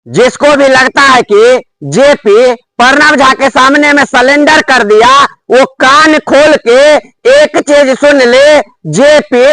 जिसको भी लगता है कि जेपी प्रणब झा के सामने में सरेंडर कर दिया, वो कान खोल के एक चीज सुन ले, जेपी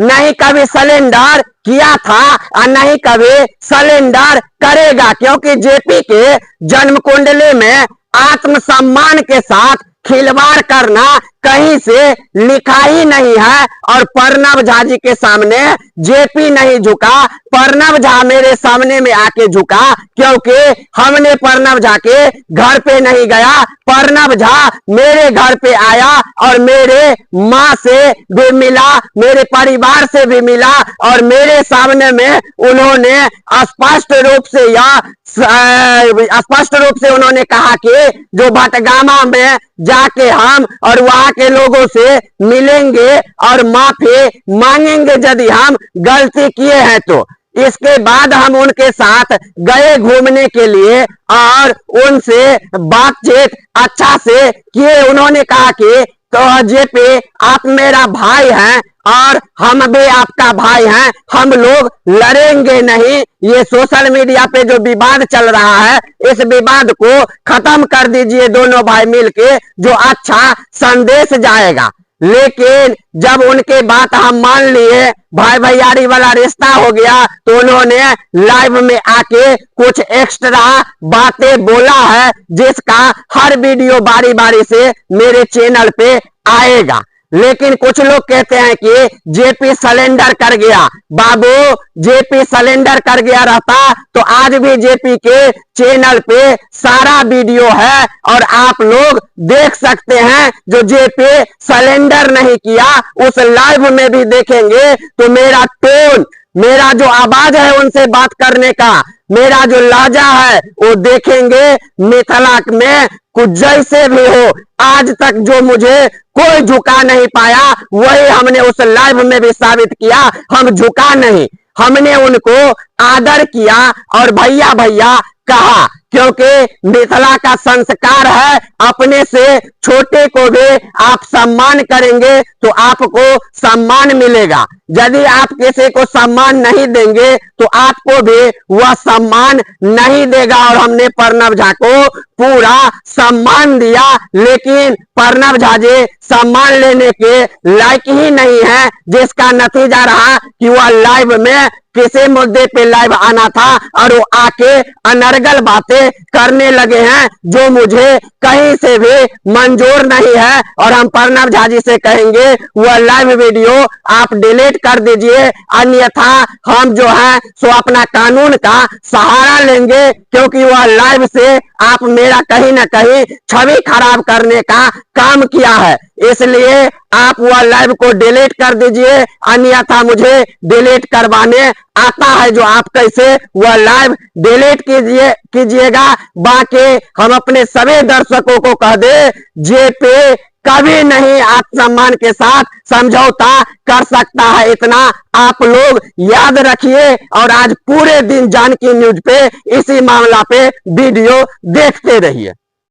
नहीं कभी सरेंडर किया था और नहीं कभी सरेंडर करेगा, क्योंकि जेपी के जन्म कुंडली में आत्मसम्मान के साथ खिलवाड़ करना कहीं से लिखा ही नहीं है। और प्रणब झा जी के सामने जेपी नहीं झुका, प्रणब झा मेरे सामने में आके झुका, क्योंकि हमने प्रणब झा के घर पे नहीं गया, प्रणब झा मेरे घर पे आया और मेरे माँ से भी मिला, मेरे परिवार से भी मिला और मेरे सामने में उन्होंने स्पष्ट रूप से उन्होंने कहा कि जो भटगामा में जाके हम और वहां के लोगों से मिलेंगे और माफी मांगेंगे यदि हम गलती किए हैं तो। इसके बाद हम उनके साथ गए घूमने के लिए और उनसे बातचीत अच्छा से किए। उन्होंने कहा कि तो जेपी आप मेरा भाई हैं और हम भी आपका भाई हैं, हम लोग लड़ेंगे नहीं, ये सोशल मीडिया पे जो विवाद चल रहा है इस विवाद को खत्म कर दीजिए दोनों भाई मिलके, जो अच्छा संदेश जाएगा। लेकिन जब उनके बात हम मान लिए, भाई भैयारी वाला रिश्ता हो गया, तो उन्होंने लाइव में आके कुछ एक्स्ट्रा बातें बोला है, जिसका हर वीडियो बारी बारी से मेरे चैनल पे आएगा। लेकिन कुछ लोग कहते हैं कि जेपी सरेंडर कर गया। बाबू, जेपी सरेंडर कर गया रहता तो आज भी जेपी के चैनल पे सारा वीडियो है और आप लोग देख सकते हैं। जो जेपी सरेंडर नहीं किया उस लाइव में भी देखेंगे तो मेरा टोन, मेरा जो आवाज है उनसे बात करने का, मेरा जो लहजा है वो देखेंगे। मिथिला में कुछ जैसे भी हो, आज तक जो मुझे कोई झुका नहीं पाया वही हमने उस लाइव में भी साबित किया। हम झुका नहीं, हमने उनको आदर किया और भैया भैया कहा, क्योंकि मिथिला का संस्कार है, अपने से छोटे को भी आप सम्मान करेंगे तो आपको सम्मान मिलेगा। यदि आप किसी को सम्मान नहीं देंगे तो आपको भी वह सम्मान नहीं देगा। और हमने प्रणब झा को पूरा सम्मान दिया, लेकिन प्रणब झा जी सम्मान लेने के लायक ही नहीं है, जिसका नतीजा रहा कि वह लाइव में किसी मुद्दे पे लाइव आना था और वो आके अनर्गल बातें करने लगे हैं, जो मुझे कहीं से भी मंजूर नहीं है। और हम प्रणब झा जी से कहेंगे वह लाइव वीडियो आप डिलीट कर दीजिए, अन्यथा हम जो है सो अपना कानून का सहारा लेंगे, क्योंकि वह लाइव से आप मेरा कहीं ना कहीं छवि खराब करने का काम किया है। इसलिए आप वह लाइव को डिलीट कर दीजिए, अन्यथा मुझे डिलीट करवाने आता है जो आप कैसे वह लाइव डिलीट कीजिएगा। बाकी हम अपने सभी दर्शकों को कह दे, जेपी कभी नहीं आत्मसम्मान के साथ समझौता कर सकता है, इतना आप लोग याद रखिए। और आज पूरे दिन जानकी न्यूज पे इसी मामला पे वीडियो देखते रहिए।